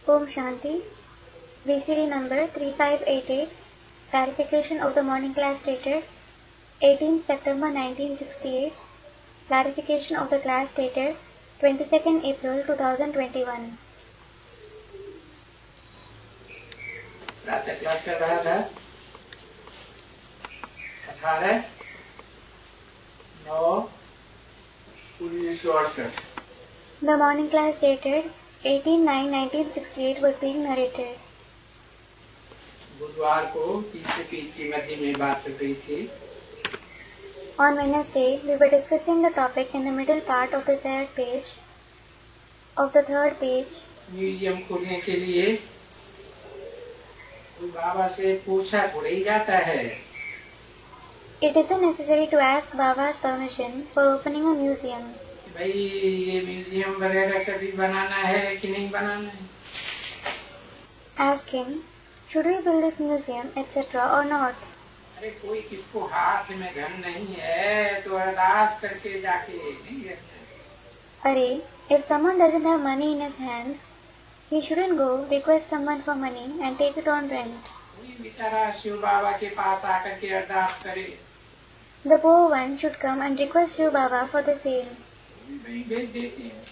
Om Shanti. VCD number 3588. Clarification of the morning class dated 18th September 1968. Clarification of the class dated 22nd April 2021. प्रातः class चल रहा था 18/9/1968. The morning class dated 18/9/1968 was being narrated. बुधवार को 30 से 30 की मध्य में बात चल रही थी. On Wednesday, we were discussing the topic in the middle part of the third page. Museum खोलने के लिए कोई बाबा से पूछा थोड़ा ही जाता है. It isn't necessary to ask Baba's permission for opening a museum. भाई ये म्यूजियम वगैरह सभी बनाना है कि नहीं बनाना है. Ask him, should we build this museum, etc. or not? अरे कोई किसको हाथ में धन नहीं है तो अरदास करके जाके नहीं रहना. Arey, if someone doesn't have money in his hands, he shouldn't go request someone for money and take it on rent. कोई बेचारा शिव बाबा के पास आकर के अरदास करे. The poor one should come and request Shiv Baba for the same. वही भेज देते हैं.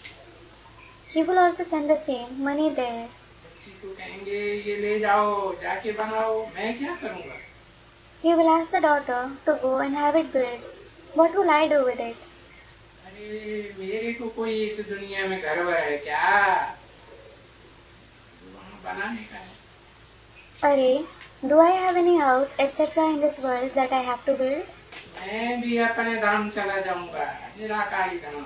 He will also send the same money there. बच्ची को कहेंगे ये ले जाओ जाके बनाओ, मैं क्या करूँगा. He will ask the daughter to go and have it built. What will I do with it? अरे मेरे को कोई इस दुनिया में घर वर है क्या वहाँ बनाने का है. Arey, do I have any house, etc. in this world that I have to build? मैं भी अपने धाम चला जाऊंगा, निराकारी धाम.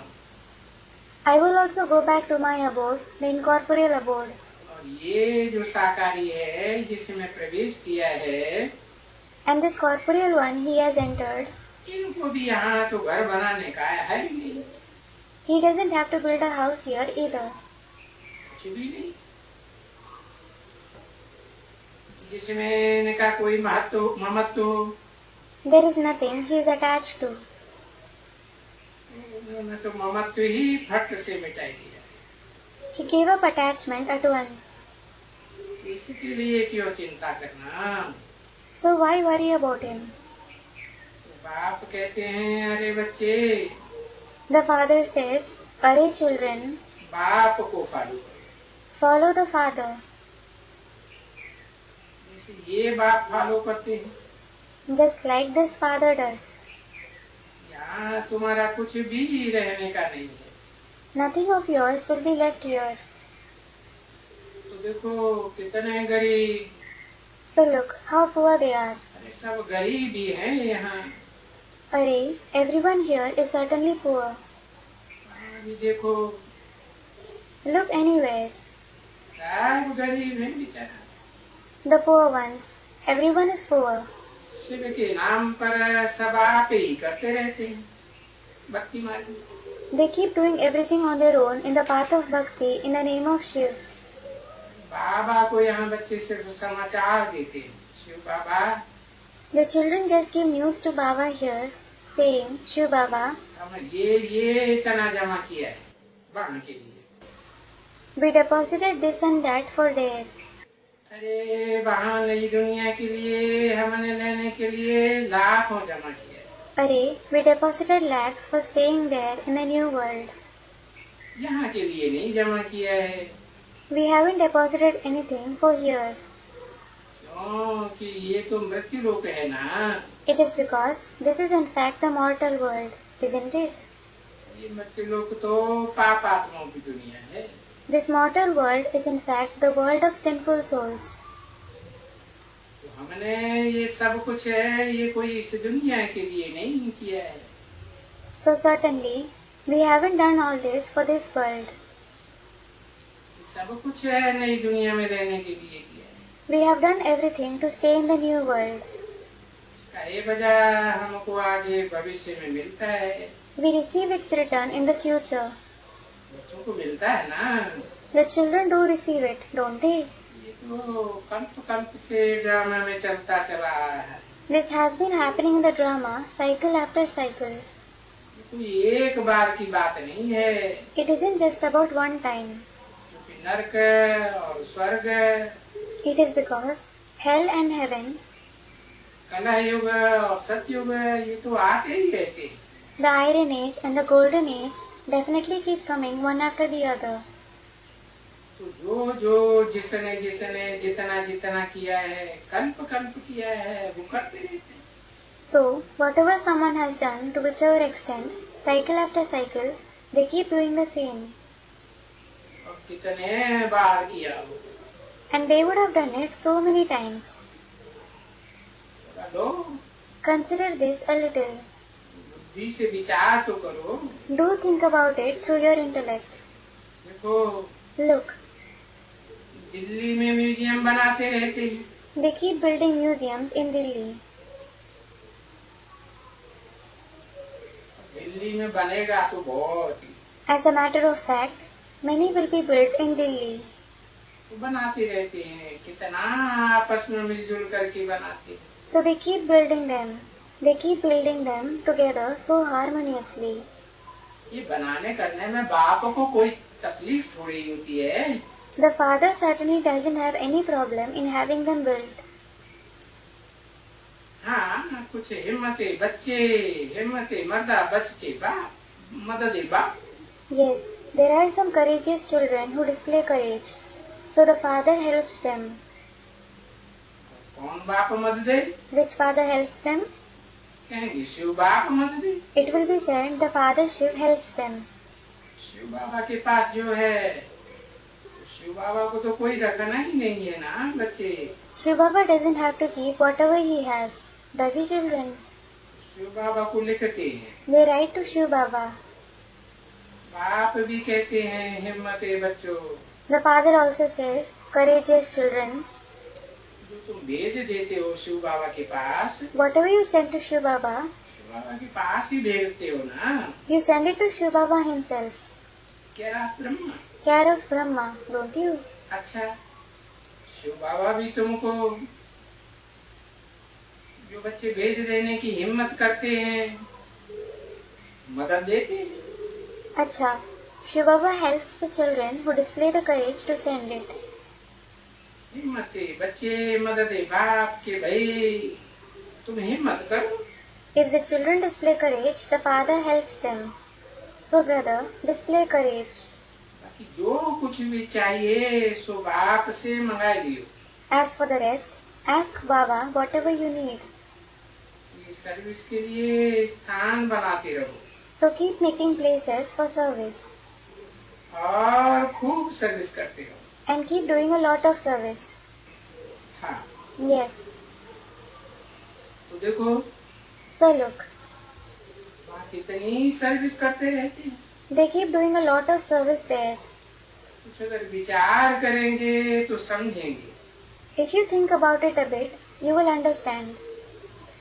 I will also go back to my abode, the incorporeal abode. और ये जो साकारी है जिसमें प्रवेश किया है, And this corporeal one he has entered, इनको भी यहाँ तो घर बनाने का है ही नहीं. he doesn't have to build a house here either. कुछ भी नहीं जिसमें इनका कोई महत्व ममत्व. There is nothing he is attached to. उन्होंने तो ममत्व ही फट से मिटाई दिया. He gave up attachment at once. इसके लिए क्यों चिंता करना. So why worry about him? बाप कहते हैं अरे बच्चे The father says, Arey children, बाप को फॉलो करो. follow the father. जैसे ये बाप फॉलो करते हैं. Just like this father does. यहाँ तुम्हारा कुछ भी रहने का नहीं है. Nothing of yours will be left here. तो देखो कितने गरीब. So look how poor they are. अरे सब गरीब ही हैं यहाँ. Arey, everyone here is certainly poor. अभी देखो Look anywhere. सब गरीब हैं बेचारा. The poor ones. Everyone is poor. Shiv के नाम पर सब आप ही करते रहते हैं भक्ति मार्ग में. They keep doing everything on their own in the path of bhakti in the name of Shiv. बाबा को यहाँ बच्चे सिर्फ समाचार देते हैं. शिव बाबा The children just give news to Baba here, saying, Shiv Baba, हम ये इतना जमा किया है बाण के लिए. we deposited this and that for there. अरे वहाँ नई दुनिया के लिए हमने लेने के लिए लाखों जमा किया. Arey, we deposited lakhs for staying there in the new world. यहाँ के लिए नहीं जमा किया है. We haven't deposited anything for here. क्योंकि ये तो मृत्यु लोक है ना. It is because this is in fact the mortal world, isn't it? ये मृत्यु लोक तो पाप आत्माओं की दुनिया है. This mortal world is in fact the world of sinful souls. तो हमने ये सब कुछ है ये कोई इस दुनिया के लिए नहीं किया है. So certainly, we haven't done all this for this world. सब कुछ है नई दुनिया में रहने के लिए किया है. We have done everything to stay in the new world. इसका ये वजह हमको आगे भविष्य में मिलता है. We receive its return in the future. बच्चों को मिलता है ना. The children do receive it, don't they? ये तो कल्प से ड्रामा में चलता चला आ रहा है. This has been happening in the drama, cycle after cycle. ये कोई एक बार की बात नहीं है. It isn't just about one time. नरक और स्वर्ग, It is because hell and heaven, कलह युग और सतयुग ये तो आते ही रहते हैं। the Iron Age and the Golden Age, definitely keep coming one after the other. तो जो जो जिसने जिसने जितना जितना किया है, कल्प कल्प किया है, वो करते रहते हैं। So, whatever someone has done to whichever extent, cycle after cycle, they keep doing the same. और कितने बार किया हो, And they would have done it so many times. Low Consider this a little. बुद्धि से विचार तो करो। Do think about it through your intellect. देखो Look, दिल्ली में म्यूजियम बनाते रहते हैं, they keep building museums in Delhi. Delhi में बनेगा तो बहुत, As a matter of fact, many will be built in Delhi. तो बनाते रहते हैं, कितना आपस में मिलजुल करके बनाते हैं। So they keep building them. They keep building them together so harmoniously. ये बनाने करने में बाप को कोई तकलीफ थोड़ी होती है। The father certainly doesn't have any problem in having them built. हाँ, कुछ हिम्मते बच्चे, हिम्मते मर्दा बच्चे बाप, मदद बाप। Yes, there are some courageous children who display courage. So the father helps them. कौन बाप मदद है? Which father helps them? कहेंगे शिव बाप मदद है। It will be said the father Shiv helps them. Shiv बाबा के पास जो है, शिव बाबा को तो कोई रखना ही नहीं है ना बच्चे। Shiv Baba doesn't have to keep whatever he has. Does he, children? Shiv बाबा को लिखते हैं, They write to Shiv Baba. बाप भी कहते हैं हिम्मते बच्चों, The father also says, courageous children. जो तुम भेज देते हो शिव बाबा के पास, Whatever you send to Shiv Baba, Shiv बाबा के पास ही भेजते हो ना। you send it to Shiv Baba himself. क्या Brahma, Care of Brahma, don't you? अच्छा शिव बाबा भी तुमको जो बच्चे भेज देने की हिम्मत करते हैं, मदद देते हैं। Acha, Shiv Baba helps the children who display the courage to send it. हिम्मत से बच्चे मदद बाप के, भाई तुम हिम्मत करो। If the children display courage, the father helps them. So brother, display courage. बाकी जो कुछ भी चाहिए सो बाप से मंगा लियो। As for the rest, ask Baba whatever you need. ये सर्विस के लिए स्थान बनाते रहो So keep making places for service. और खूब सर्विस करते रहो। And keep doing a lot of service. हाँ, Yes. तो देखो So look, वहाँ कितनी सर्विस करते रहते हैं। they keep doing a lot of service there. कुछ अगर विचार करेंगे तो समझेंगे If you think about it a bit, you will understand.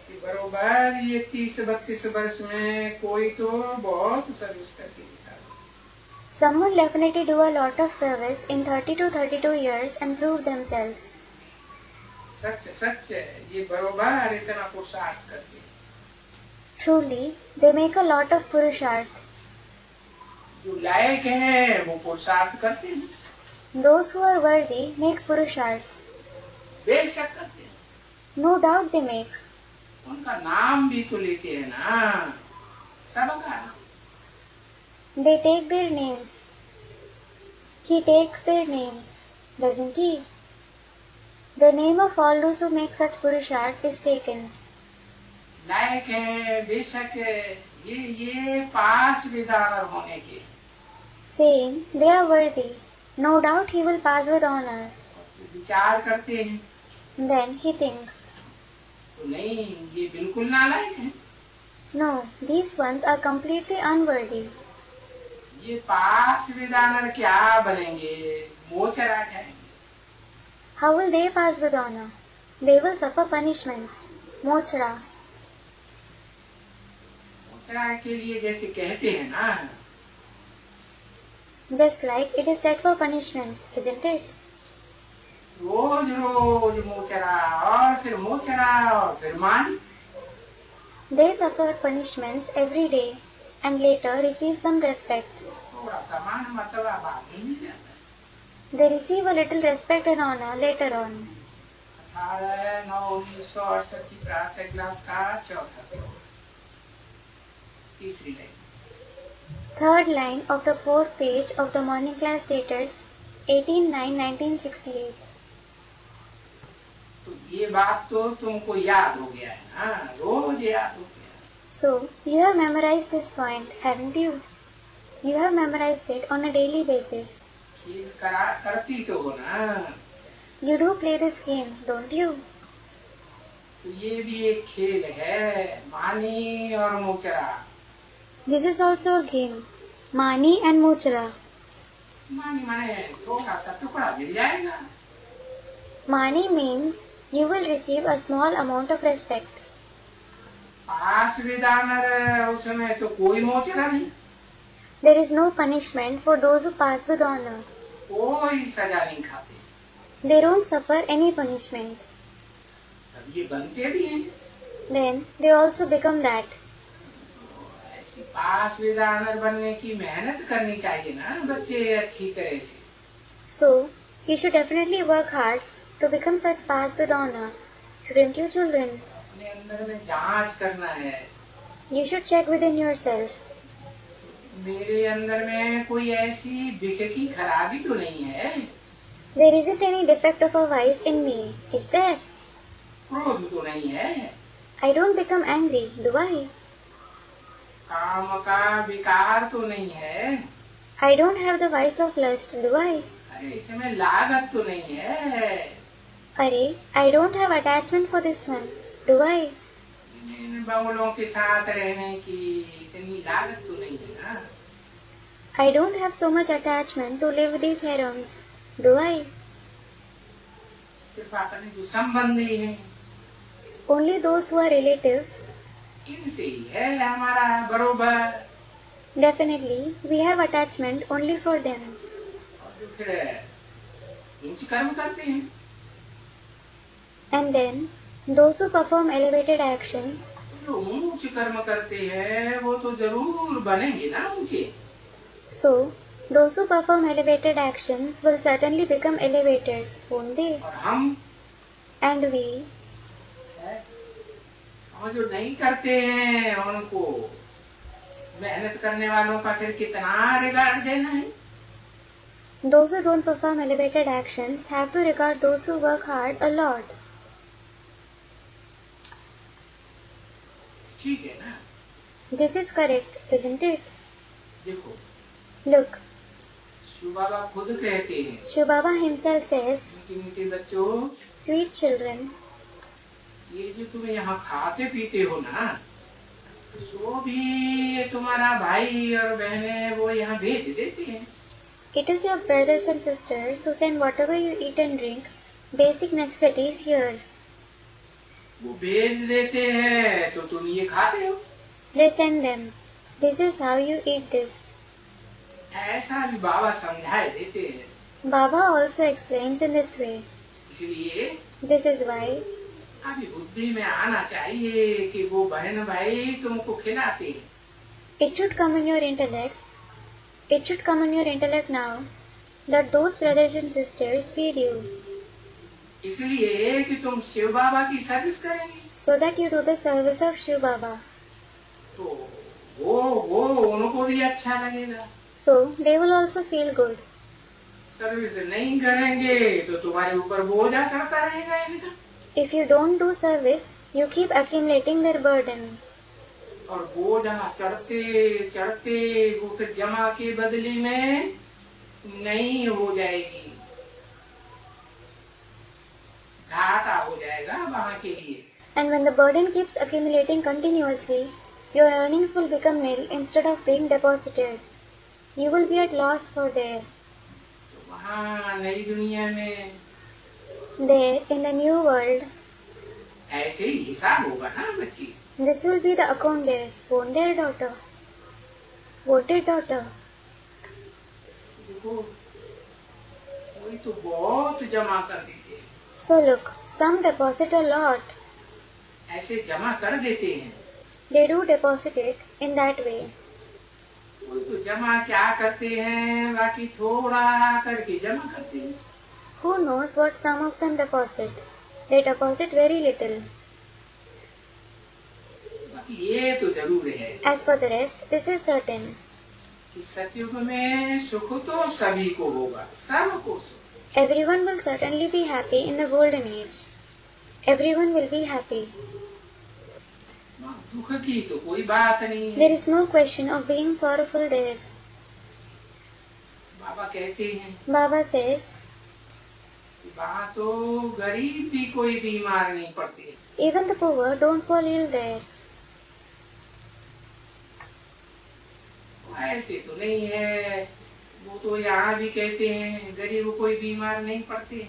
कि बरोबर ये 30-32 वर्ष में कोई तो बहुत सर्विस करके दिखा। Someone definitely do a lot of service in 30 to 32 years and prove themselves. सच सच ये बरोबर इतना पुरुषार्थ करते हैं। Truly, they make a lot of purusharth. जो लायक है वो पुरुषार्थ करते हैं, Those who are worthy make purusharth. बेशक करते हैं। No doubt they make. उनका नाम भी तो लेते हैं ना, सबका। They take their names. He takes their names, doesn't he? The name of all those who make such purusharth is taken. लायक है, बेशक है, ये पास विदार होने के। Saying they are worthy. No doubt he will pass with honor. विचार करते हैं Then he thinks, तो नहीं, ये बिल्कुल नालायक है। no, these ones are completely unworthy. ये पास विदानर क्या बनेंगे, मोचरा जाएंगे। How will they pass with honor? They will suffer punishments. Mochra. मोचरा के लिए जैसे कहते हैं ना, Just like it is set for punishments, isn't it? रोज रोज मोचरा और फिर मोचरा और फिर मान। They suffer punishments every day and later receive some respect. थोड़ा सा मान मतलब बाद में मिल जाता है। They receive a little respect and honor later on. 18/9/1968 की प्रातः क्लास का चौथा पेज, तीसरी line. Third line of the fourth page of the morning class dated 18/9/1968. तो ये बात तो तुमको याद हो गया है ना, रोज याद हो गया। So, you have memorized this point, haven't you? You have memorized it on a daily basis. खेल करती तो हो ना। You do play this game, don't you? तो ये भी एक खेल है, मानी और मोचरा। This is also a game, Mani and Mochara. मानी माने थोड़ा सा टुकड़ा मिल जाएगा। Mani means you will receive a small amount of respect. पास विदानर उसमें तो कोई मोचरा नहीं। There is no punishment for those who pass with honor. कोई सजा नहीं खाते। They don't suffer any punishment. तब ये बनते भी हैं। Then they also become that. ऐसी पास विदानर बनने की मेहनत करनी चाहिए ना बच्चे अच्छी तरह से। So, you should definitely work hard to become such pass with honor, shouldn't you, children? अपने अंदर में जांच करना है। You should check within yourself. मेरे अंदर में कोई ऐसी बिख की खराबी तो नहीं है। There isn't any defect of a vice in me, is there? क्रोध तो नहीं है। I don't become angry, do I? काम का विकार तो नहीं है। I don't have the vice of lust, do I? अरे इसमें लागत तो नहीं है। अरे, I don't have attachment for this one, do I? इन बंगलों के साथ रहने की इतनी लागत तो नहीं है ना। I don't have so much attachment to live with these herons, do I? सिर्फ अपने जो संबंधी हैं Only those who are relatives. इनसे ही है हमारा बरोबर। Definitely, we have attachment only for them. और जो फिर ऊंच कर्म करते हैं, And then, those who perform elevated actions, जो ऊंच कर्म करते हैं वो तो जरूर बनेंगे ना ऊंचे। so those who perform elevated actions will certainly become elevated, won't they? और हम And we, और जो नहीं करते हैं उनको, मेहनत करने वालों का फिर कितना रिगार्ड देना है। those who don't perform elevated actions, have to regard those who work hard a lot. ठीक है ना। This is correct, isn't it? देखो Look, शिव बाबा खुद कहते हैं, Shiv Baba himself says, मीठे मीठे बच्चों, sweet children, ये जो तुम यहाँ खाते पीते हो ना, सो भी तुम्हारा भाई और बहनें वो यहाँ भेज देते हैं। it is your brothers and sisters who send whatever you eat and drink, basic necessities here. वो भेज देते हैं तो तुम ये खाते हो। They send them. This is how you eat this. ऐसा भी बाबा समझाए देते हैं। Baba also explains in this way. इसलिए This is why अभी बुद्धि में आना चाहिए कि वो बहन भाई तुमको खिलाते हैं। it should come in your intellect. It should come in your intellect now that those brothers and sisters feed you, इसलिए कि तुम शिव बाबा की सर्विस करेंगे। so that you do the service of Shiv Baba. तो वो उनको भी अच्छा लगेगा। So they will also feel good. Service नहीं करेंगे तो तुम्हारे ऊपर बोझा चढ़ता रहेगा इनका। If you don't do service, you keep accumulating their burden. और बोझा चढ़ते चढ़ते वो फिर जमा के बदले में नहीं हो जाएगी, घाटा हो जाएगा वहाँ के लिए। And when the burden keeps accumulating continuously, your earnings will become nil instead of being deposited. You will be at loss for there. तो वहाँ नई दुनिया में There, in the new world, ऐसे ही हिसाब होगा ना बच्ची। this will be the account there, won't there, daughter? Won't it, daughter? देखो कोई तो बहुत जमा कर देते हैं, So look, some deposit a lot. ऐसे जमा कर देते हैं। They do deposit it in that way. कोई तो जमा क्या करते हैं, बाकी थोड़ा करके जमा करते हैं। Who knows what some of them deposit? They deposit very little. बाकी ये तो जरूर है As for the rest, this is certain. कि सतयुग में सुख तो सभी को होगा, सबको सुख। Everyone will certainly be happy in the golden age. Everyone will be happy. दुख की तो कोई बात नहीं है। There is no question of being sorrowful there. बाबा कहते हैं, Baba says, वहाँ तो गरीब भी कोई बीमार नहीं पड़ते। even the poor don't fall ill there. ऐसे तो नहीं है, वो तो यहाँ भी कहते हैं गरीब कोई बीमार नहीं पड़ते।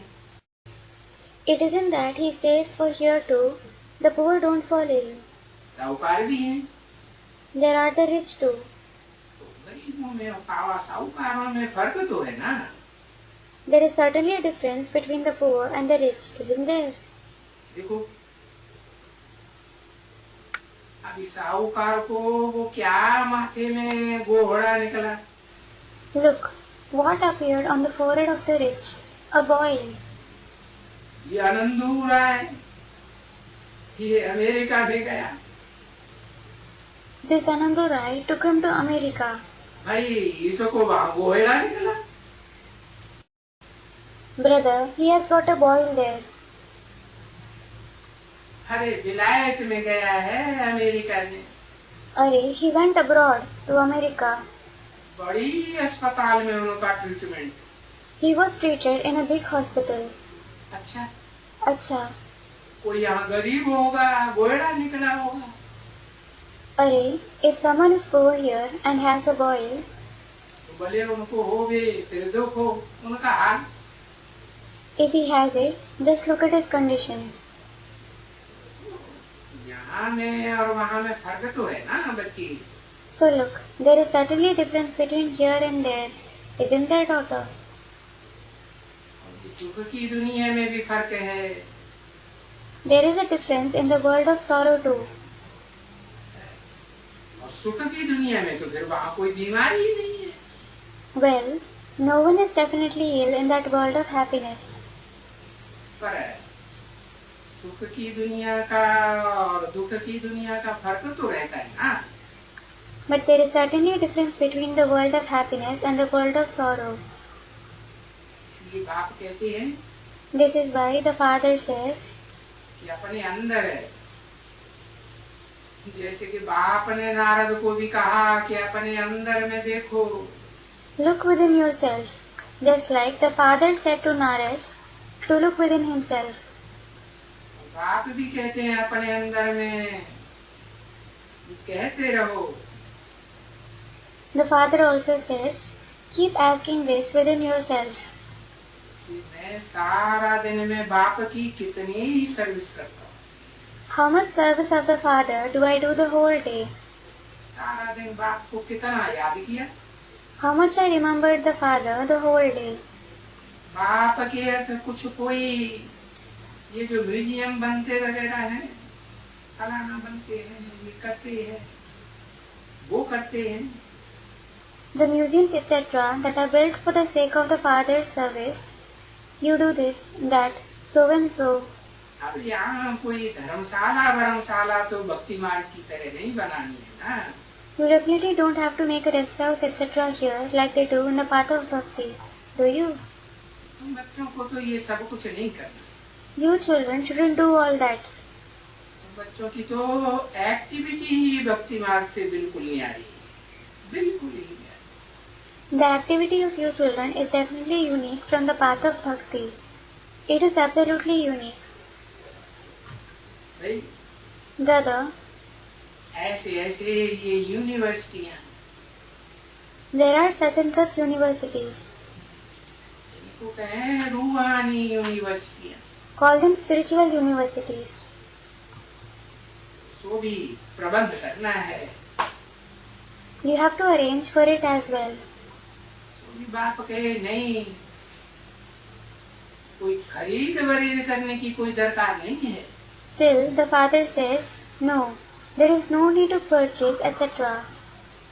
It isn't that he says for here too, the poor don't fall ill. साहूकार भी हैं, There are the rich too. तो गरीबों में और साहूकारों में फर्क तो है ना। There is certainly a difference between the poor and the rich, isn't there? देखो अभी साहूकार को वो क्या माथे में गोहड़ा निकला। Look, what appeared on the forehead of the rich? A boil. ये आनंदू राय, ये अमेरिका में गया। This Anandu Rai took him to America. भाई इसको वहाँ गोहड़ा निकला। Brother, he has got a boil there. अरे विलायत में गया है, अमेरिका में। अरे, he went abroad to America. बड़ी अस्पताल में उनका treatment. He was treated in a big hospital. अच्छा, कोई यहाँ गरीब होगा, गोहड़ा निकला होगा। अरे, if someone is poor here and has a boil, तो भले उनको हो गए, फिर देखो उनका हाल। if he has it, just look at his condition. यहाँ में और वहाँ में फर्क तो है ना बच्ची। So look, there is certainly a difference between here and there, isn't there, daughter? दुख की दुनिया में भी फर्क है। There is a difference in the world of sorrow too. और सुख की दुनिया में तो फिर वहाँ कोई बीमारी ही नहीं है। Well, no one is definitely ill in that world of happiness. पर सुख की दुनिया का और दुख की दुनिया का फर्क तो रहता है ना। But there is certainly a difference between the world of happiness and the world of sorrow. इसलिए बाप कहते हैं This is why the father says, कि अपने अंदर है। जैसे कि बाप ने नारद को भी कहा कि अपने अंदर में देखो। look within yourself, just like the father said to Narad to look within himself. बाप भी कहते हैं अपने अंदर में कहते रहो। The father also says, keep asking this within yourself. कि मैं सारा दिन में बाप की कितनी ही सर्विस करता हूँ। How much service of the father do I do the whole day? सारा दिन बाप को कितना याद किया। How much I remembered the father the whole day. बाप के अर्थ कुछ कोई ये जो म्यूजियम बनते वगैरह है, फलाना बनते हैं, ये करते हैं, वो करते हैं। The museums etc. that are built for the sake of the father's service, you do this, that, so and so. अब यहाँ कोई धर्मशाला तो भक्ति मार्ग की तरह नहीं बनानी है ना। You definitely don't have to make a rest house etc. here like they do in the path of bhakti, do you? तुम बच्चों को तो ये सब कुछ नहीं करना। You children shouldn't do all that. तुम बच्चों की तो एक्टिविटी ही भक्ति मार्ग से बिल्कुल नहीं आ रही, बिल्कुल ही नहीं आ रही। The activity of you children is definitely unique from the path of bhakti. It is absolutely unique. भाई Brother, ऐसे ऐसे ये यूनिवर्सिटियाँ, there are such and such universities. इनको कहें रूहानी यूनिवर्सिटियाँ। Call them spiritual universities. सो भी प्रबंध करना है। You have to arrange for it as well. सो भी बाप कहे नहीं, कोई खरीद वरीद करने की कोई दरकार नहीं है। Still, the father says, no, there is no need to purchase etc.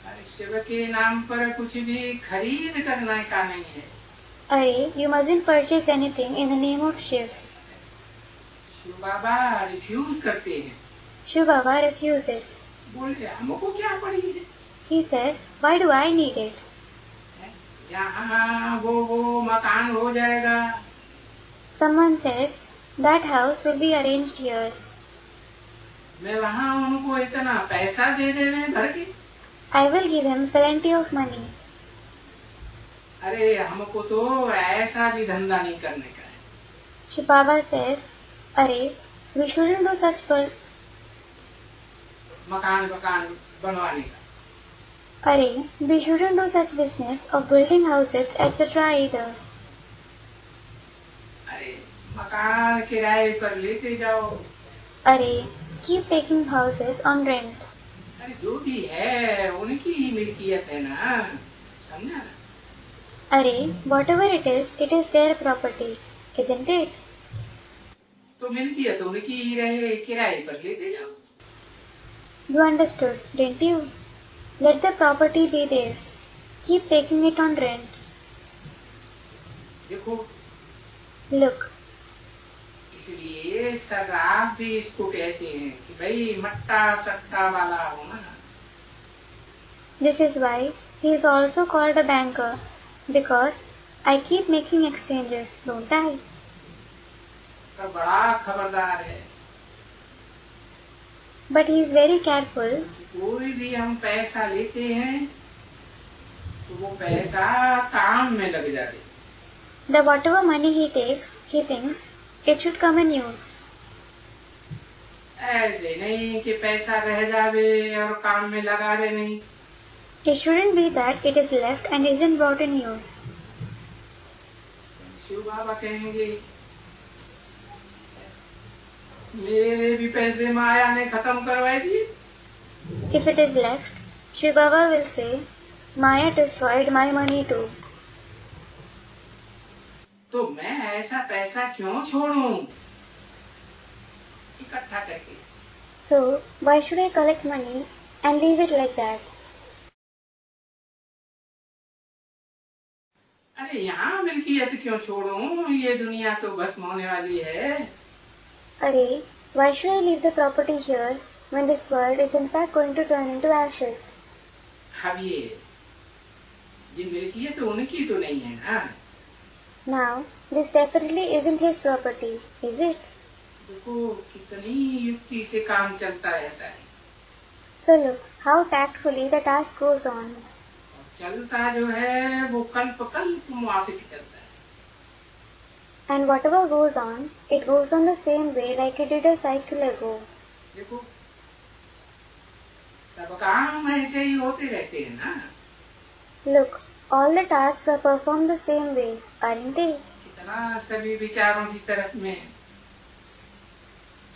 अरे शिव के नाम पर कुछ भी खरीद करने का नहीं है। अरे, you mustn't purchase anything in the name of Shiv. Shiv Baba refuse करते हैं। Shiv Baba refuses. बोले हमको क्या पड़ी है? He says, why do I need it? यहाँ वो मकान हो जाएगा। Someone says, that house will be arranged here. मैं वहाँ उनको इतना पैसा दे देवे भर के। I will give him plenty of money. अरे हमको तो ऐसा भी धंधा नहीं करने का है। Shiv Baba says, अरे, we shouldn't do such मकान बनवाने का। अरे, we shouldn't do such business of building houses, etc. either. अरे, मकान किराए पर लेते जाओ। अरे, keep taking houses on rent. अरे जो भी है उनकी ही मिल्कियत है ना, समझा ना? अरे, whatever it is their property, isn't it? तो मिल्कियत उनकी ही रहे, किराए पर लेते जाओ। You understood, didn't you? Let the property be theirs. Keep taking it on rent. देखो, Look, इसलिए शराब भी इसको कहते हैं कि भाई मट्टा सट्टा वाला हो ना। this is why he is also called a banker, because I keep making exchanges, don't I? तो बड़ा खबरदार है। But he is very careful. कोई भी हम पैसा लेते हैं तो वो पैसा काम में लग जाए। That whatever money he takes, he thinks it should come in use. ऐसे नहीं कि पैसा रह जावे और काम में लगावे नहीं। It shouldn't be that it is left and isn't brought in use. Shiv बाबा कहेंगे मेरे भी पैसे माया ने खत्म करवाए दिए। If it is left, Shiv Baba will say, Maya destroyed my money too. तो मैं ऐसा पैसा क्यों छोड़ूं इकट्ठा करके? So, why should I collect money and leave it like that? अरे यहाँ मिल्कियत क्यों छोड़ूं? ये दुनिया तो भस्म होने वाली है। अरे, why should I leave the property here when this world is in fact going to turn into ashes? अब ये मिल्कियत उनकी तो नहीं है ना। Now, this definitely isn't his property, is it? देखो कितनी युक्ति से काम चलता रहता है। So look how tactfully the task goes on. और चलता जो है वो कल्प कल्प मुआफिक चलता है। And whatever goes on, it goes on the same way like it did a cycle ago. देखो सब काम ऐसे ही होते रहते हैं ना। Look, all the tasks are performed the same way, aren't they? कितना सभी विचारों की तरफ में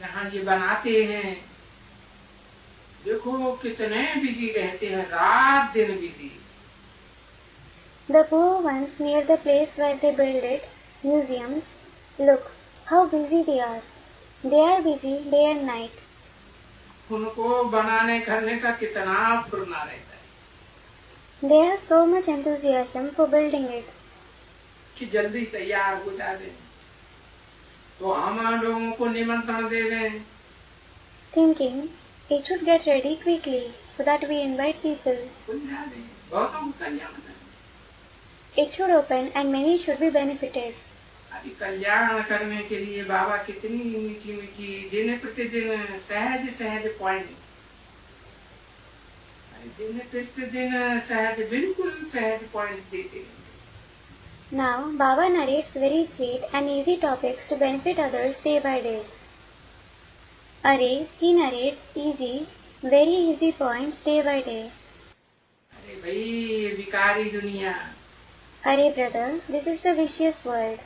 जहाँ ये बनाते हैं, देखो कितने बिजी रहते हैं, रात दिन busy. The poor ones near the place where they build it, museums, look how busy they are. They are busy day and night. उनको बनाने करने का कितना फुरना रहता है। They have so much enthusiasm for building it. कि जल्दी तैयार हो जाए तो हम लोगों को निमंत्रण दे दें। Thinking it should get ready quickly so that we invite people. खुल जाए, बहुतों को कल्याण है। It should open and many should be benefited. अभी कल्याण करने के लिए बाबा कितनी मीठी मीठी दिन प्रतिदिन सहज सहज पॉइंट, दिन प्रतिदिन सहज बिल्कुल सहज पॉइंट देते हैं। Now Baba narrates very sweet and easy topics to benefit others day by day. Are, he narrates easy, very easy points day by day. अरे भाई विकारी दुनिया, Are brother, this is the vicious world.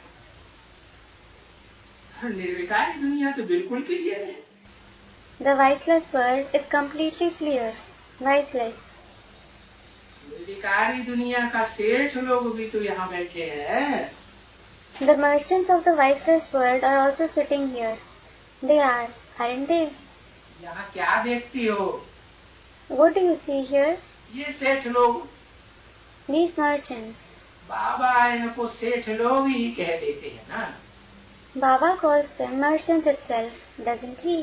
निर्विकारी दुनिया तो बिल्कुल clear है। The viceless world is completely clear, viceless. निर्विकारी दुनिया का सेठ लोग भी तो यहाँ बैठे हैं। The merchants of the viceless world are also sitting here. They are, aren't they? यहाँ क्या देखती हो? What do you see here? ये सेठ लोग, these merchants. बाबा इनको सेठ लोग ही कह देते हैं ना। Baba calls them merchants itself, doesn't he?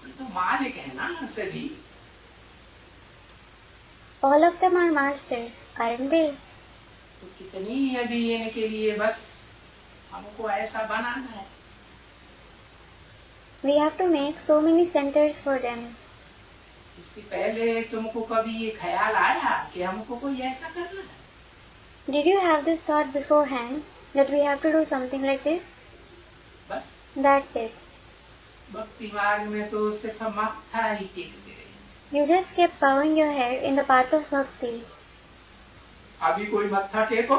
ये तो मालिक है ना सभी। All of them are masters, aren't they? तो कितनी अभी इनके लिए बस हमको ऐसा बनाना है। We have to make so many centers for them. इसके पहले तुमको कभी ये ख्याल आया कि हमको कोई ऐसा करना है? Did you have this thought beforehand that we have to do something like this? बस That's it. भक्ति मार्ग में तो सिर्फ माथा ही टेकते रहे। You just kept bowing your head in the path of bhakti. अभी कोई मत्था टेको।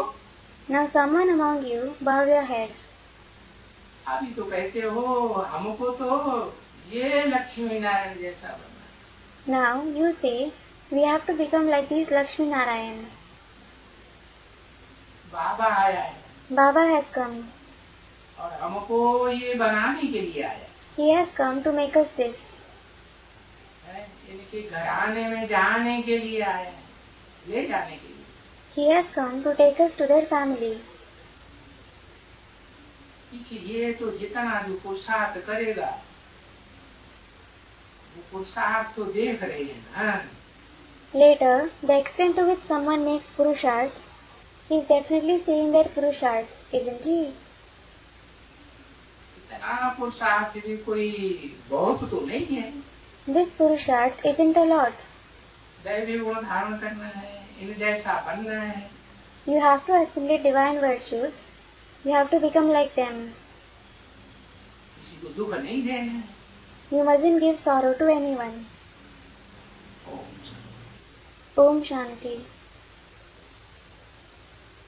Now someone among you bow your head. अभी तो कहते हो हमको तो ये लक्ष्मी नारायण जैसा बनना। Now you say we have to become like these Lakshmi Narayan. बाबा आया है Baba has come. और हमको ये बनाने के लिए आया He has come to make us this. है। इनके घराने में जाने के लिए आया है, ले जाने के लिए। He has come to take us to their family. ये तो जितना जो पुरुषार्थ करेगा वो पुरुषार्थ तो देख रहे हैं ना। Later, the extent to which someone makes Purusharth, he is definitely seeing that Purusharth, isn't he? इतना पुरुषार्थ भी कोई बहुत तो नहीं है। This Purusharth isn't a lot. दैवी गुण धारण करना है, इन जैसा बनना है। You have to assimilate divine virtues. You have to become like them. किसी को दुख नहीं देना है। You mustn't give sorrow to anyone. Om Shanti. Om Shanti.